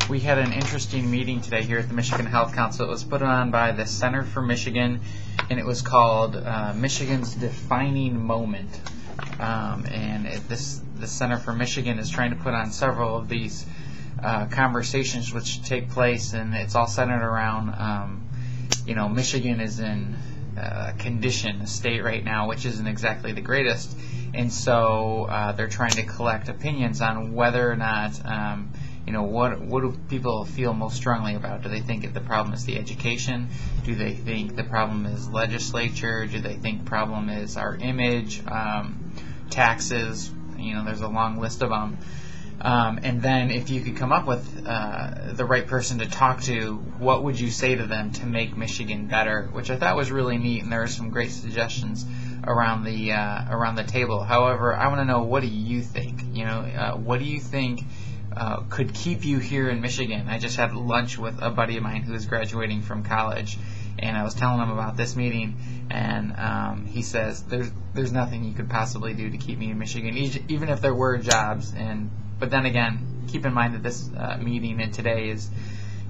We had an interesting meeting today here at the Michigan Health Council. It was put on by the Center for Michigan, and it was called Michigan's Defining Moment. The Center for Michigan is trying to put on several of these conversations which take place, and it's all centered around, Michigan is in a state right now, which isn't exactly the greatest, and so they're trying to collect opinions on whether or not, what do people feel most strongly about? Do they think the problem is the education? Do they think the problem is legislature? Do they think the problem is our image, taxes? There's a long list of them. And then if you could come up with the right person to talk to, what would you say to them to make Michigan better? Which I thought was really neat, and there are some great suggestions around the table. However, I want to know, what do you think? What do you think could keep you here in Michigan? I just had lunch with a buddy of mine who is graduating from college, and I was telling him about this meeting, and he says there's nothing you could possibly do to keep me in Michigan, even if there were jobs. But then again, keep in mind that this meeting and today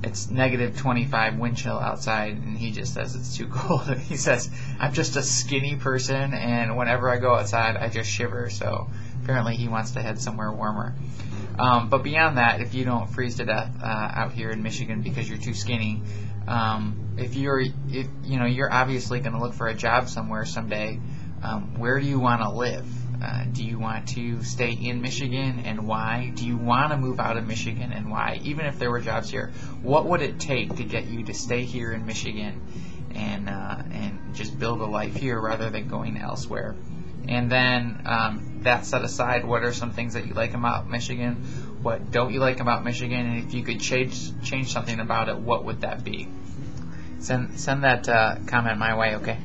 it's negative 25 wind chill outside, and he just says it's too cold. He says, I'm just a skinny person, and whenever I go outside I just shiver. So apparently he wants to head somewhere warmer. But beyond that, if you don't freeze to death out here in Michigan because you're too skinny, if you're obviously going to look for a job somewhere someday, where do you want to live? Do you want to stay in Michigan, and why? Do you want to move out of Michigan, and why? Even if there were jobs here, what would it take to get you to stay here in Michigan and just build a life here rather than going elsewhere? And then that set aside, what are some things that you like about Michigan? What don't you like about Michigan? And if you could change something about it, what would that be? Send that comment my way, okay?